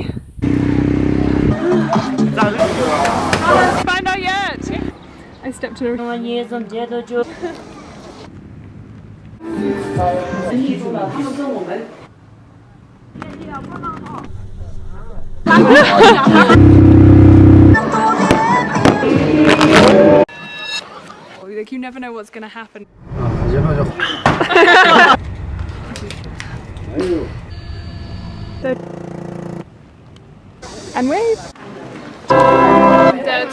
way. Find out yet! I stepped to a... Like, you never know what's gonna happen. And wave. Dead.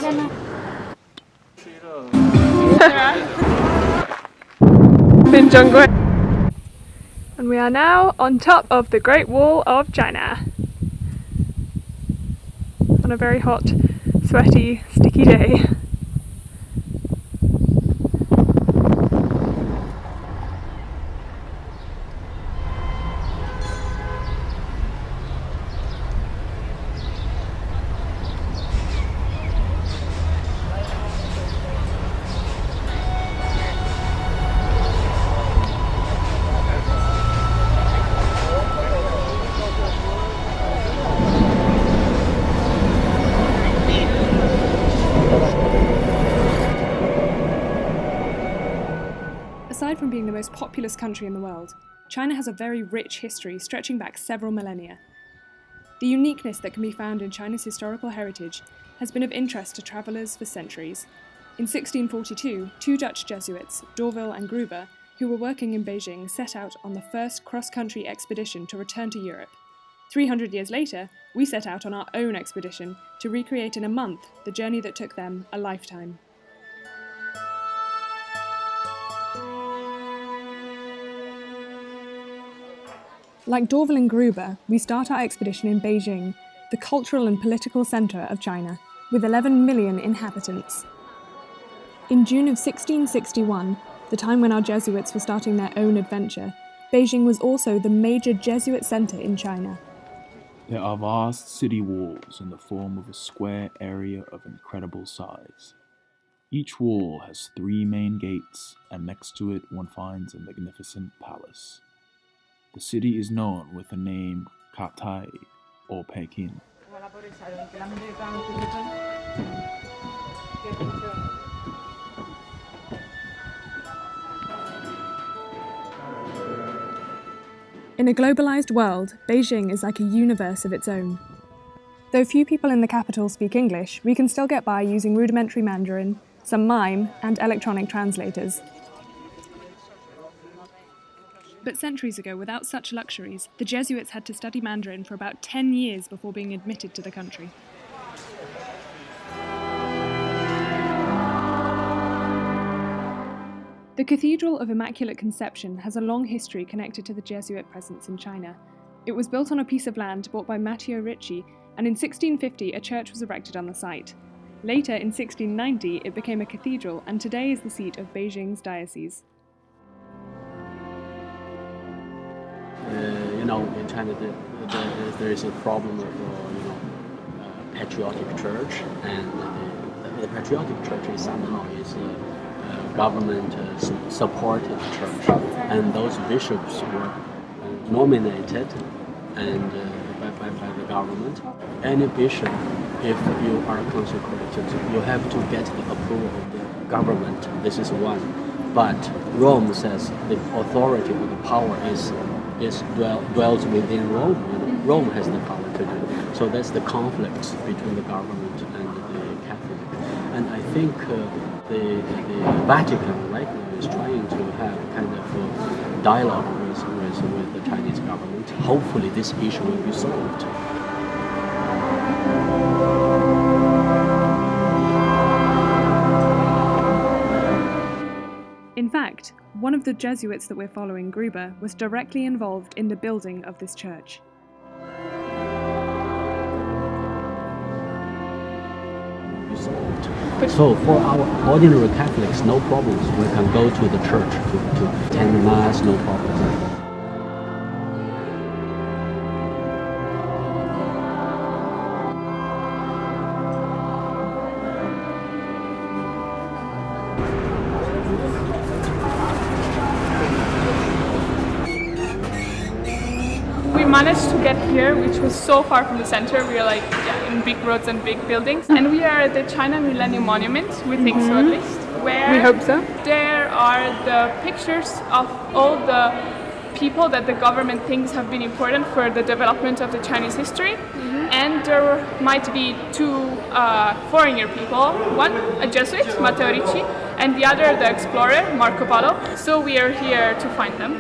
And we are now on top of the Great Wall of China. On a very hot, sweaty, sticky day. Aside from being the most populous country in the world, China has a very rich history stretching back several millennia. The uniqueness that can be found in China's historical heritage has been of interest to travellers for centuries. In 1642, two Dutch Jesuits, D'Orville and Gruber, who were working in Beijing, set out on the first cross-country expedition to return to Europe. 300 years later, we set out on our own expedition to recreate in a month the journey that took them a lifetime. Like D'Orville and Gruber, we start our expedition in Beijing, the cultural and political centre of China, with 11 million inhabitants. In June of 1661, the time when our Jesuits were starting their own adventure, Beijing was also the major Jesuit centre in China. There are vast city walls in the form of a square area of incredible size. Each wall has 3 main gates, and next to it one finds a magnificent palace. The city is known with the name Katai or Peking. In a globalized world, Beijing is like a universe of its own. Though few people in the capital speak English, we can still get by using rudimentary Mandarin, some mime, and electronic translators. But centuries ago, without such luxuries, the Jesuits had to study Mandarin for about 10 years before being admitted to the country. The Cathedral of Immaculate Conception has a long history connected to the Jesuit presence in China. It was built on a piece of land bought by Matteo Ricci, and in 1650 a church was erected on the site. Later, in 1690, it became a cathedral and today is the seat of Beijing's diocese. In China, there is a problem of patriotic church, and the patriotic church is somehow government supported church, and those bishops were nominated and by the government. Any bishop, if you are consecrated, you have to get the approval of the government. This is one. But Rome says the authority or the power dwells within Rome. Rome has the power to do. So that's the conflict between the government and the Catholic. And I think the Vatican right now is trying to have kind of a dialogue with the Chinese government. Hopefully this issue will be solved. In fact, one of the Jesuits that we're following, Gruber, was directly involved in the building of this church. So for our ordinary Catholics, no problems. We can go to the church to attend Mass, no problems. managed to get here, which was so far from the center. We are like in big roads and big buildings. And we are at the China Millennium Monument, we think so at least. Where We hope so. there are the pictures of all the people that the government thinks have been important for the development of the Chinese history. And there might be two foreigner people, one a Jesuit, Matteo Ricci, and the other the explorer, Marco Polo. So we are here to find them.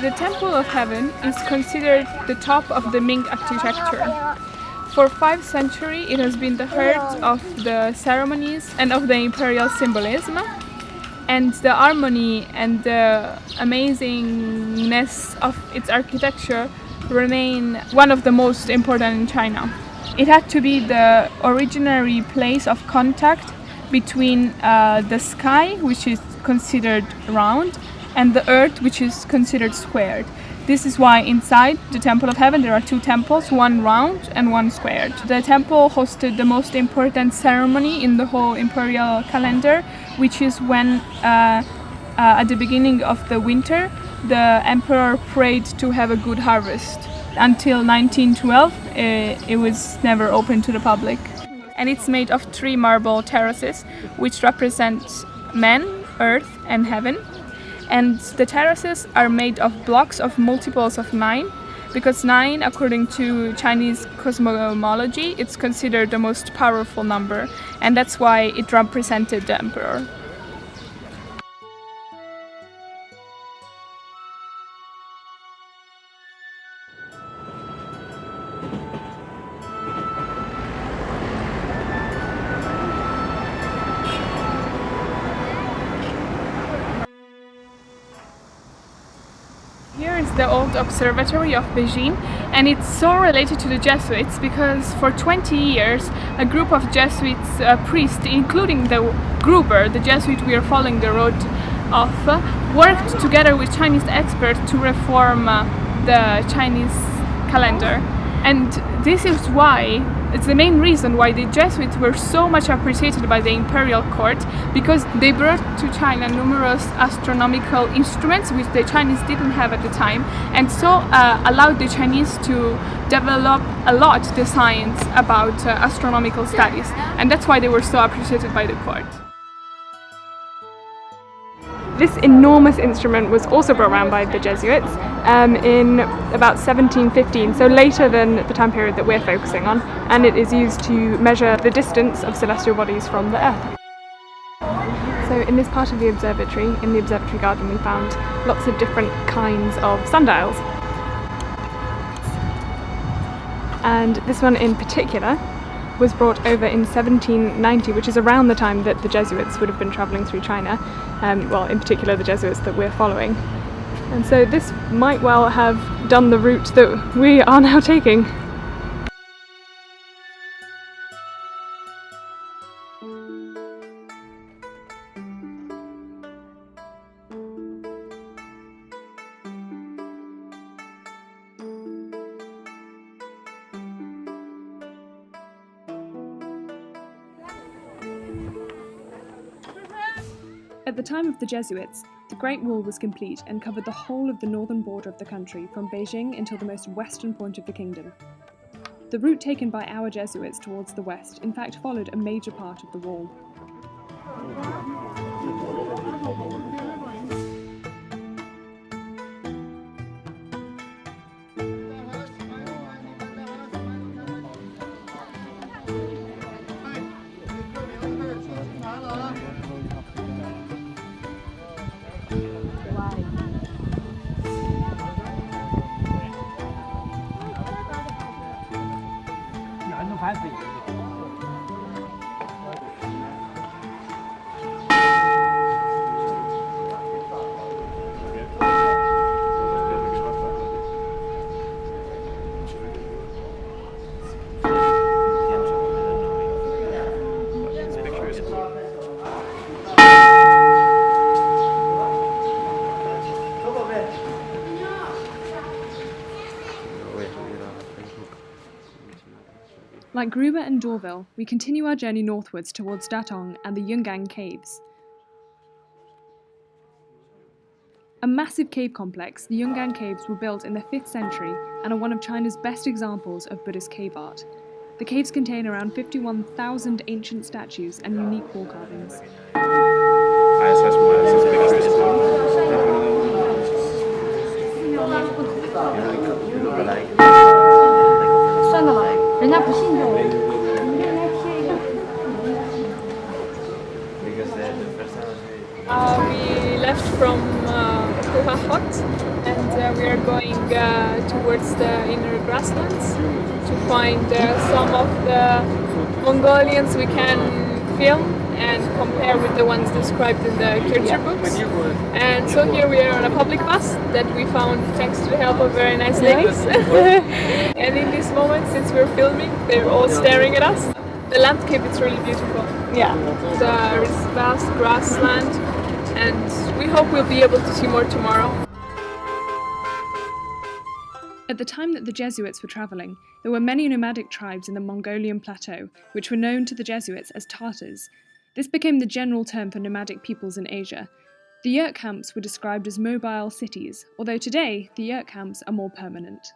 The Temple of Heaven is considered the top of the Ming architecture. For 5 centuries it has been the heart of the ceremonies and of the imperial symbolism, and the harmony and the amazingness of its architecture remain one of the most important in China. It had to be the originary place of contact between the sky, which is considered round, and the earth, which is considered squared. This is why inside the Temple of Heaven there are 2 temples, one round and one squared. The temple hosted the most important ceremony in the whole imperial calendar, which is when at the beginning of the winter the emperor prayed to have a good harvest. Until 1912 it was never open to the public. And it's made of 3 marble terraces, which represent man, earth and heaven. And the terraces are made of blocks of multiples of 9, because 9, according to Chinese cosmology, it's considered the most powerful number, and that's why it represented the emperor. Here is the old observatory of Beijing, and it's so related to the Jesuits because for 20 years a group of Jesuits priests, including the Gruber, the Jesuit we are following the road of, worked together with Chinese experts to reform the Chinese calendar. And this is why, it's the main reason why the Jesuits were so much appreciated by the imperial court, because they brought to China numerous astronomical instruments which the Chinese didn't have at the time, and so allowed the Chinese to develop a lot the science about astronomical studies, and that's why they were so appreciated by the court. This enormous instrument was also brought around by the Jesuits in about 1715, so later than the time period that we're focusing on, and it is used to measure the distance of celestial bodies from the Earth. So in this part of the observatory, in the observatory garden, we found lots of different kinds of sundials. And this one in particular was brought over in 1790, which is around the time that the Jesuits would have been travelling through China, well, in particular the Jesuits that we're following. And so this might well have done the route that we are now taking. At the time of the Jesuits, the Great Wall was complete and covered the whole of the northern border of the country from Beijing until the most western point of the kingdom. The route taken by our Jesuits towards the west in fact followed a major part of the wall. Like Gruber and Dorville, we continue our journey northwards towards Datong and the Yungang Caves. A massive cave complex, the Yungang Caves were built in the 5th century and are one of China's best examples of Buddhist cave art. The caves contain around 51,000 ancient statues and unique wall carvings. We left from Kuha Hut and we are going towards the inner grasslands to find some of the Mongolians we can film and compare with the ones described in the Kircher books. And so here we are on a public bus that we found thanks to the help of very nice ladies. And in this moment, since we're filming, they're all staring at us. The landscape is really beautiful. Yeah. There is vast grassland and we hope we'll be able to see more tomorrow. At the time that the Jesuits were travelling, there were many nomadic tribes in the Mongolian plateau, which were known to the Jesuits as Tartars. This became the general term for nomadic peoples in Asia. The yurt camps were described as mobile cities, although today the yurt camps are more permanent.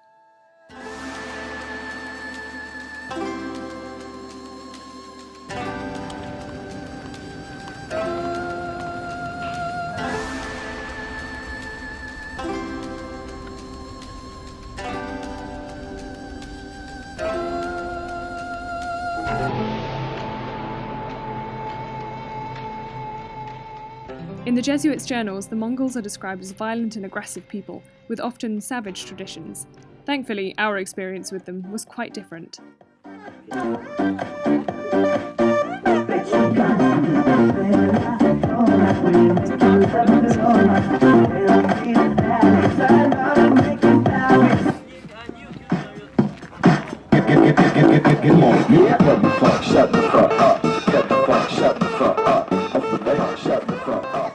In the Jesuits' journals, the Mongols are described as violent and aggressive people, with often savage traditions. Thankfully, our experience with them was quite different. Shut the fuck up. Get the fuck, shut the fuck up. Shut the fuck up.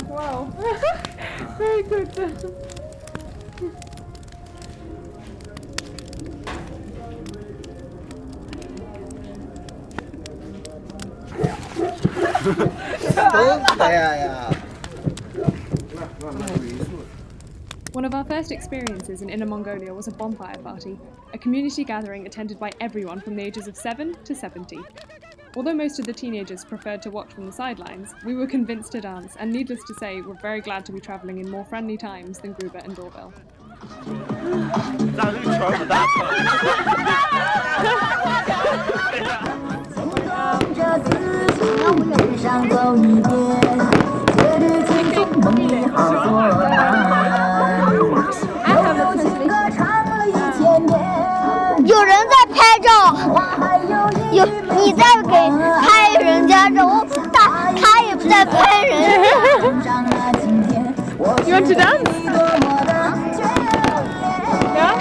Wow. Very good. One of our first experiences in Inner Mongolia was a bonfire party, a community gathering attended by everyone from the ages of 7 to 70. Although most of the teenagers preferred to watch from the sidelines, we were convinced to dance, and needless to say, we're very glad to be travelling in more friendly times than Gruber and Dorville.有人在拍照，你在给拍人家照，他也在拍人。You want to dance? Yeah?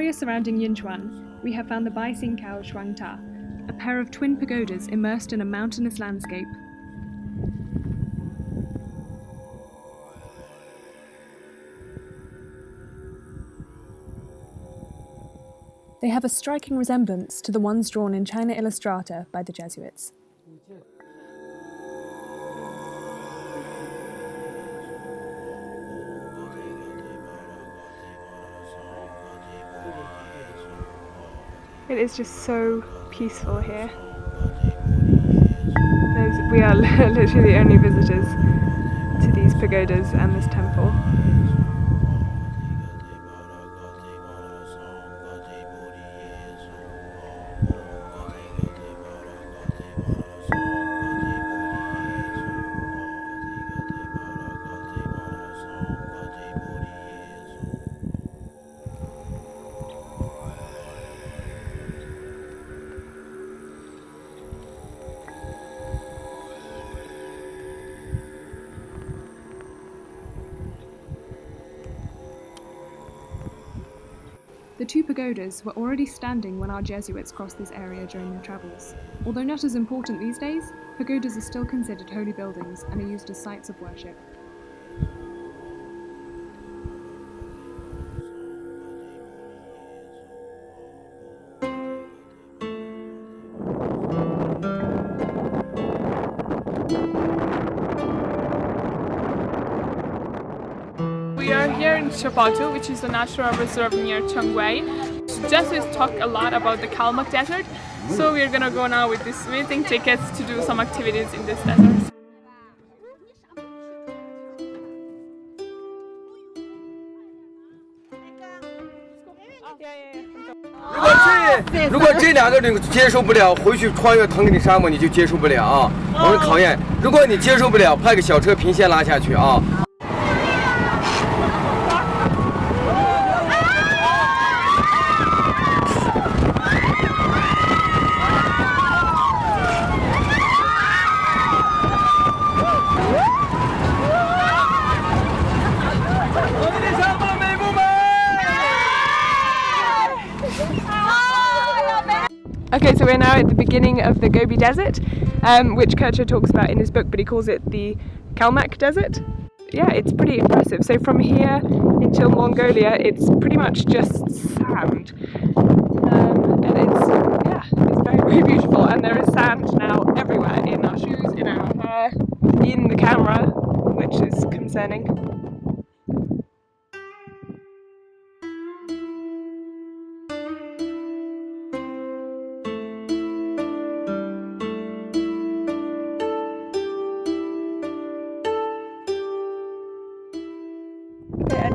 area surrounding Yinchuan, we have found the Beijing Shuangta, a pair of twin pagodas immersed in a mountainous landscape. They have a striking resemblance to the ones drawn in China Illustrata by the Jesuits. It is just so peaceful here. We are literally the only visitors to these pagodas and this temple. The two pagodas were already standing when our Jesuits crossed this area during their travels. Although not as important these days, pagodas are still considered holy buildings and are used as sites of worship. We are here in Chapatu, which is a natural reserve near Chengwei. Jesuits talk a lot about the Kalmak Desert, so we're gonna go now with these visiting tickets to do some activities in this desert. 如果这两个你接受不了，回去穿越腾格里沙漠你就接受不了啊！我们考验，如果你接受不了，派个小车平线拉下去啊！ Okay, so we're now at the beginning of the Gobi Desert, which Kircher talks about in his book, but he calls it the Kalmak Desert. Yeah, it's pretty impressive. So from here until Mongolia, it's pretty much just sand. And it's very, very beautiful. And there is sand now everywhere, in our shoes, in our hair, in the camera, which is concerning.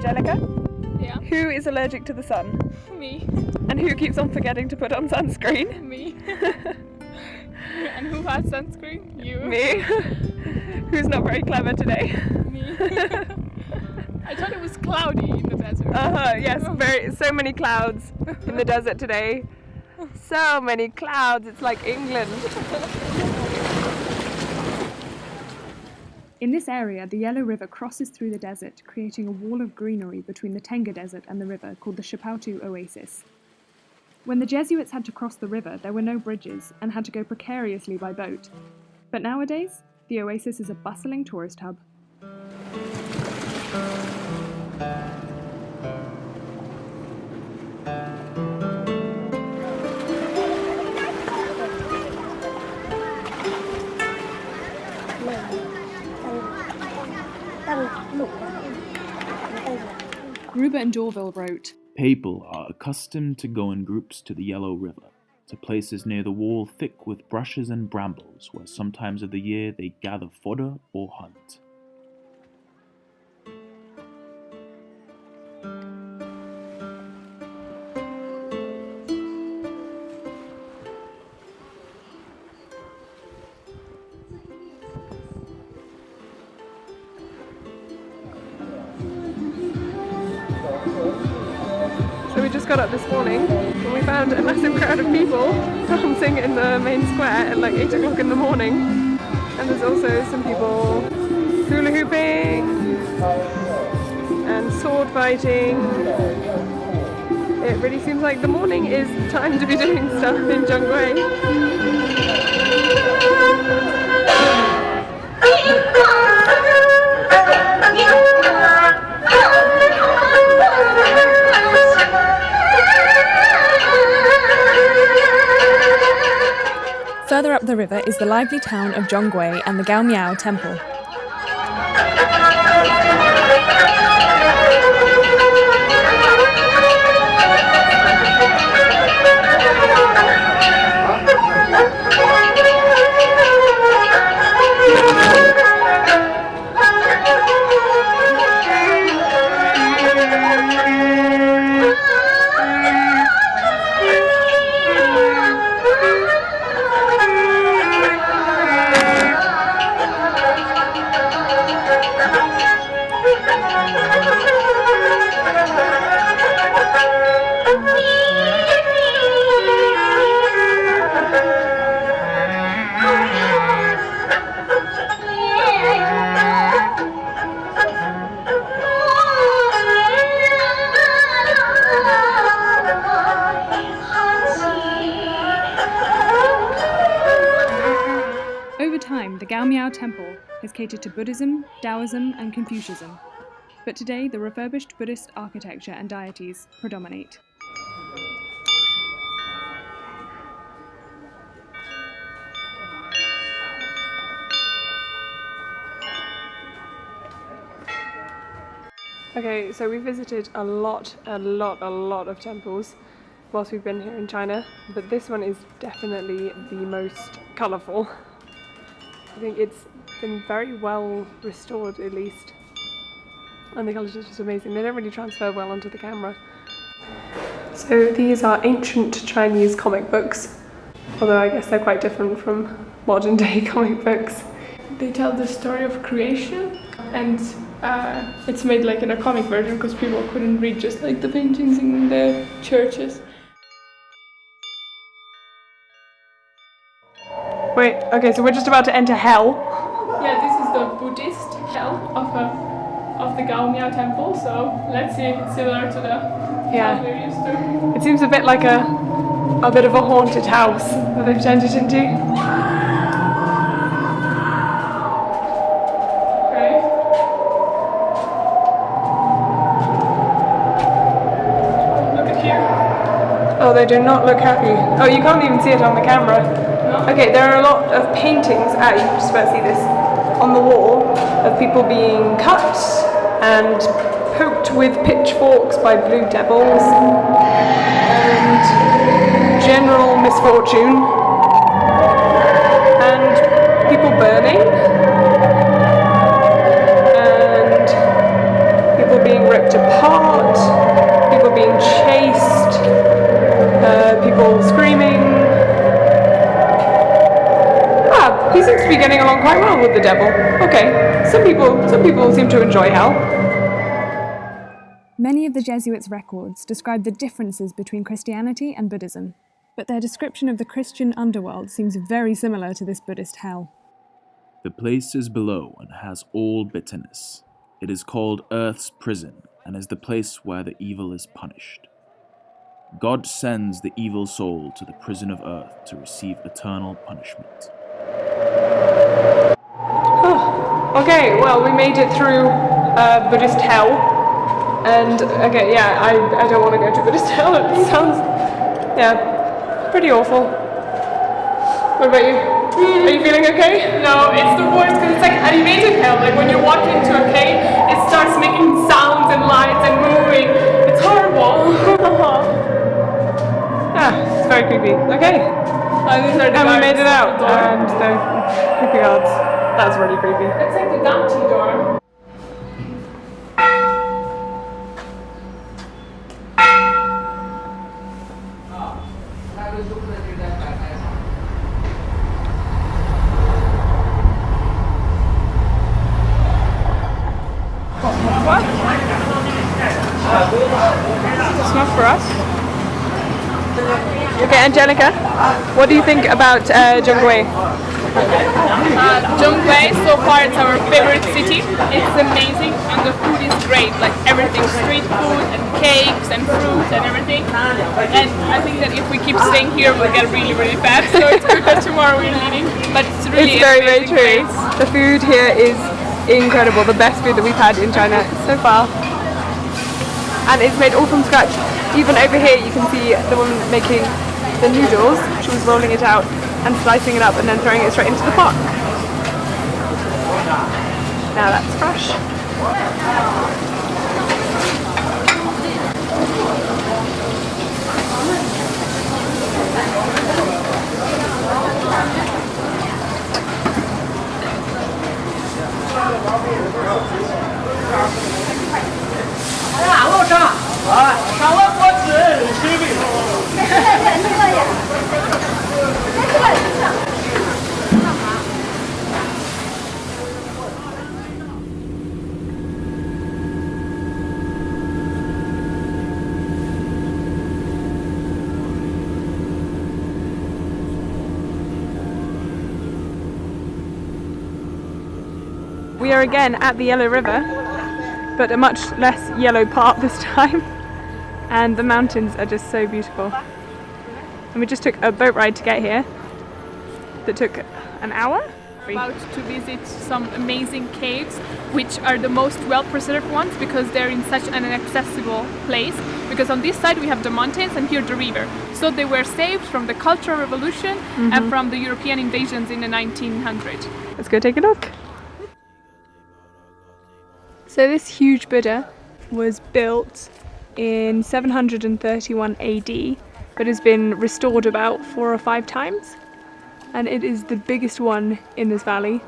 Angelica? Yeah. Who is allergic to the sun? Me. And who keeps on forgetting to put on sunscreen? Me. And who has sunscreen? You. Me. Who's not very clever today? Me. I thought it was cloudy in the desert. Yes, so many clouds in the desert today. So many clouds, it's like England. In this area, the Yellow River crosses through the desert, creating a wall of greenery between the Tenga Desert and the river called the Chapatu Oasis. When the Jesuits had to cross the river, there were no bridges and had to go precariously by boat. But nowadays, the oasis is a bustling tourist hub. Gruber and Dorville wrote, People are accustomed to go in groups to the Yellow River, to places near the wall thick with brushes and brambles, where sometimes of the year they gather fodder or hunt. So we just got up this morning and we found a massive crowd of people dancing in the main square at like 8 o'clock in the morning. And there's also some people hula hooping and sword fighting. it really seems like the morning is time to be doing stuff in Zhonghui. Further up the river is the lively town of Zhonghui and the Gaomiao Temple. The Gaomiao Temple has catered to Buddhism, Taoism and Confucianism, but today the refurbished Buddhist architecture and deities predominate. Okay, so we visited a lot of temples whilst we've been here in China, but this one is definitely the most colourful. I think it's been very well restored, at least, and the colours are just amazing. They don't really transfer well onto the camera. So these are ancient Chinese comic books, although I guess they're quite different from modern day comic books. They tell the story of creation, and it's made like in a comic version because people couldn't read just like the paintings in the churches. Wait, okay, so we're just about to enter hell. Yeah, this is the Buddhist hell of the Gaomiao temple, so let's see if it's similar to the hell we're used to. It seems a bit like a bit of a haunted house that they've turned it into. Okay. Look at here. Oh, they do not look happy. Oh, you can't even see it on the camera. Okay, there are a lot of paintings, you just about to see this, on the wall of people being cut and poked with pitchforks by blue devils and general misfortune and people burning and people being ripped apart, people being chased, people screaming. He seems to be getting along quite well with the devil. Okay, some people seem to enjoy hell. Many of the Jesuits' records describe the differences between Christianity and Buddhism, but their description of the Christian underworld seems very similar to this Buddhist hell. The place is below and has all bitterness. It is called Earth's prison and is the place where the evil is punished. God sends the evil soul to the prison of earth to receive eternal punishment. Okay, well, we made it through Buddhist hell, and okay, yeah, I don't want to go to Buddhist hell. It sounds, pretty awful. What about you? Are you feeling okay? No, it's the worst because it's like animated hell. Like when you walk into a cave, it starts making sounds and lights and moving. It's horrible. It's very creepy. Okay. And we made it out, and the creepy guards. That's really creepy. It's like the Dante door. What? It's not for us. Okay, Angelica, what do you think about Zhonghui? Zhongbai, so far it's our favorite city. It's amazing and the food is great, like everything, street food and cakes and fruit and everything. And I think that if we keep staying here we'll get really fat, so it's good that tomorrow we're leaving. But it's really very true. The food here is incredible, the best food that we've had in China so far. And it's made all from scratch. Even over here you can see the woman making the noodles. She was rolling it out and slicing it up and then throwing it straight into the pot. Now that's fresh. We are again at the Yellow River, but a much less yellow part this time, and the mountains are just so beautiful. And we just took a boat ride to get here that took an hour. About to visit some amazing caves, which are the most well-preserved ones because they're in such an inaccessible place. Because on this side we have the mountains and here the river. So they were saved from the Cultural Revolution and from the European invasions in the 1900s. Let's go take a look. So this huge Buddha was built in 731 AD, but has been restored about 4 or 5 times. And it is the biggest one in this valley.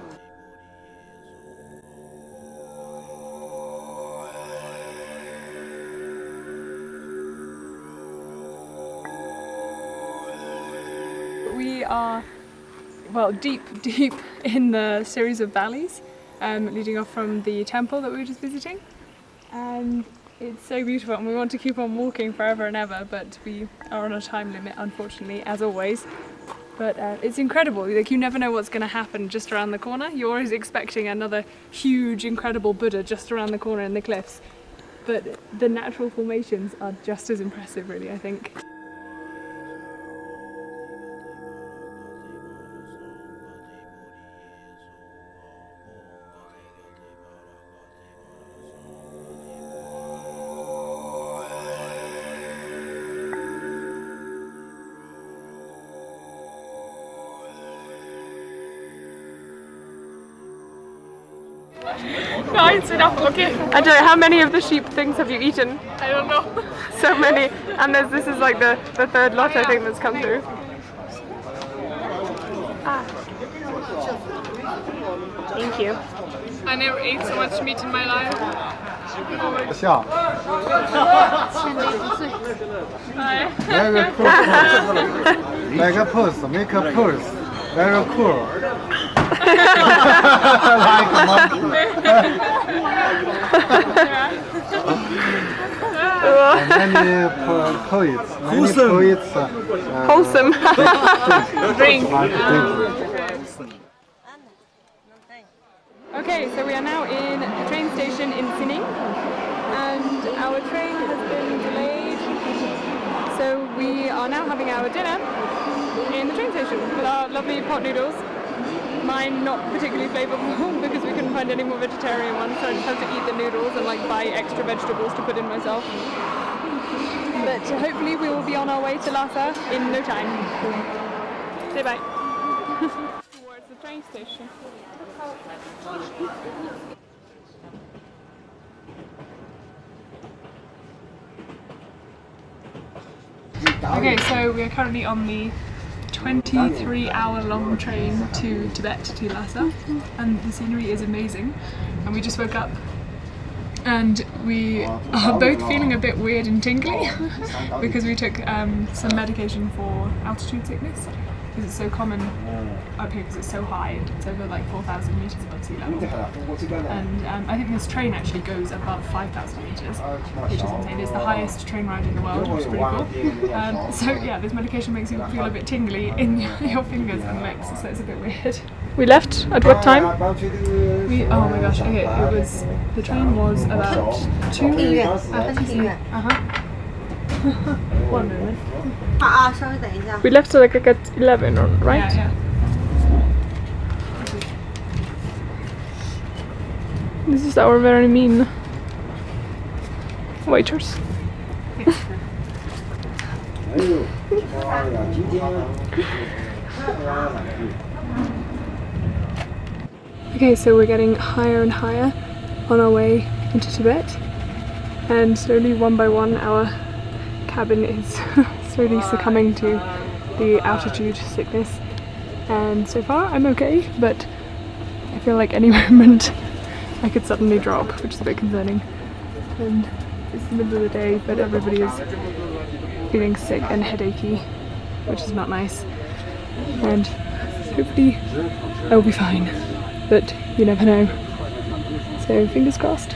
We are, well, deep in the series of valleys leading off from the temple that we were just visiting. And it's so beautiful and we want to keep on walking forever and ever, but we are on a time limit, unfortunately, as always. But it's incredible, like you never know what's going to happen just around the corner. You're always expecting another huge, incredible Buddha just around the corner in the cliffs. But the natural formations are just as impressive, really, I think. No, it's enough, okay. I don't know, how many of the sheep things have you eaten? I don't know. So many. And this is like the third lot, I think, that's come through. Thank you. I never ate so much meat in my life. Yeah. Hi. Very cool. Like a pose, make a pose. Very cool. Like a monkey. Many poets. Wholesome. Drink. Okay, so we are now in a train station in Xining, and our train has been delayed, so we are now having our dinner in the train station with our lovely pot noodles. Mine not particularly flavourful because we couldn't find any more vegetarian ones, so I just have to eat the noodles and like buy extra vegetables to put in myself. But hopefully we will be on our way to Lhasa in no time. Say bye. Towards the train station. Okay, so we are currently on the 23-hour-long train to Tibet, to Lhasa, and the scenery is amazing. And we just woke up and we are both feeling a bit weird and tingly because we took some medication for altitude sickness, because it's so common up here because it's so high. It's over like 4,000 meters above sea level, and I think this train actually goes above 5,000 meters, which is insane. It's the highest train ride in the world, which is pretty cool. So yeah, this medication makes you feel a bit tingly in your fingers and lips, so it's a bit weird. We left at what time? Oh my gosh, okay, the train was about 2 One moment. We left like at 11, right? Yeah. This is our very mean waiters. Okay, so we're getting higher and higher on our way into Tibet, and slowly, one by one, our cabin is slowly succumbing to the altitude sickness. And so far, I'm okay, but I feel like any moment I could suddenly drop, which is a bit concerning. And it's the middle of the day, but everybody is feeling sick and headachy, which is not nice. And hopefully I'll be fine, but you never know. So fingers crossed.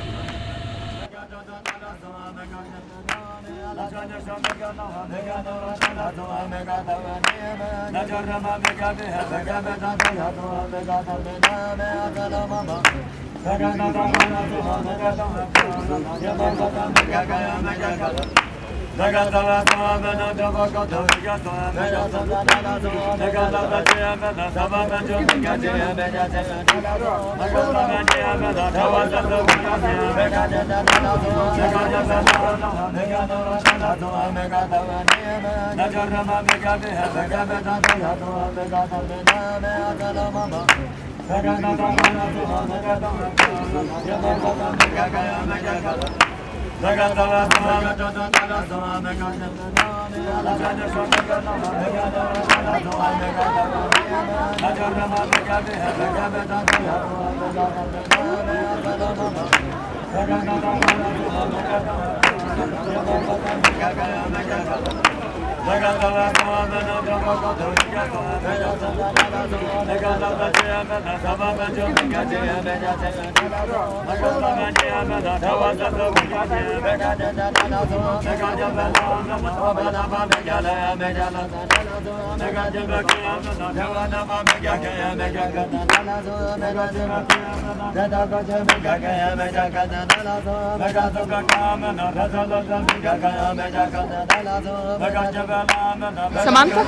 Samantha?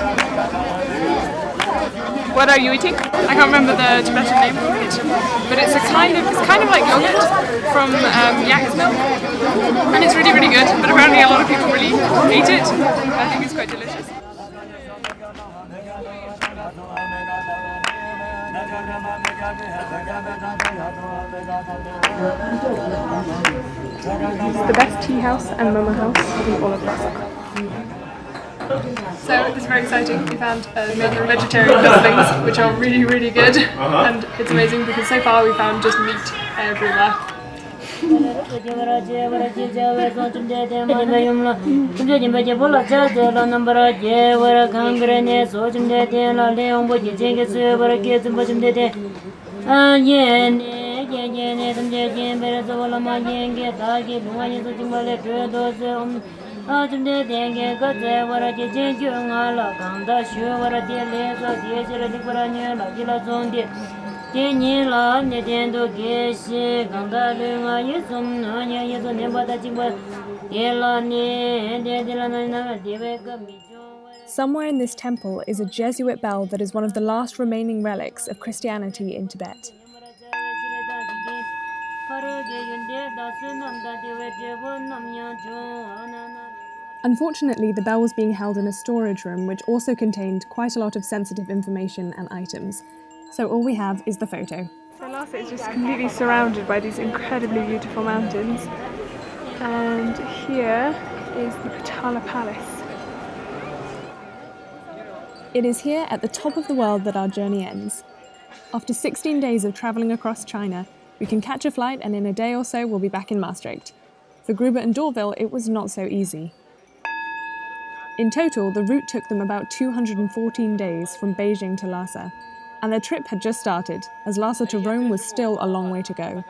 What are you eating? I can't remember the Tibetan name for it, but it's kind of like yogurt from yak's milk, and it's really, really good, but apparently a lot of people really hate it. I think it's quite delicious. It's the best tea house and mama house in all of Lhasa. So it's very exciting. We found made vegetarian dumplings, which are really, really good, and it's amazing because so far we found just meat everywhere. Somewhere in this temple is a Jesuit bell that is one of the last remaining relics of Christianity in Tibet. Unfortunately, the bell was being held in a storage room which also contained quite a lot of sensitive information and items. So all we have is the photo. So Lhasa is just completely surrounded by these incredibly beautiful mountains. And here is the Potala Palace. It is here at the top of the world that our journey ends. After 16 days of travelling across China, we can catch a flight and in a day or so we'll be back in Maastricht. For Gruber and Dorville, it was not so easy. In total, the route took them about 214 days from Beijing to Lhasa, and their trip had just started, as Lhasa to Rome was still a long way to go.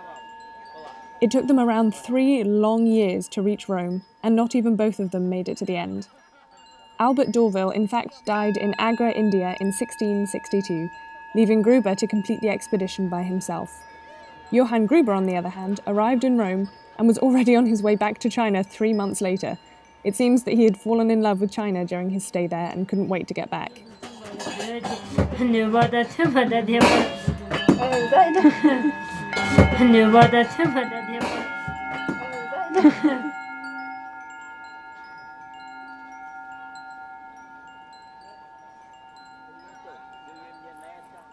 It took them around 3 long years to reach Rome, and not even both of them made it to the end. Albert Dorville in fact died in Agra, India in 1662, leaving Gruber to complete the expedition by himself. Johann Gruber, on the other hand, arrived in Rome and was already on his way back to China 3 months later. It seems that he had fallen in love with China during his stay there and couldn't wait to get back.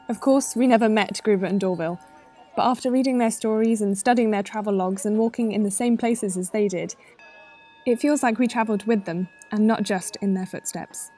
Of course, we never met Gruber and D'Orville, but after reading their stories and studying their travel logs and walking in the same places as they did, it feels like we travelled with them and not just in their footsteps.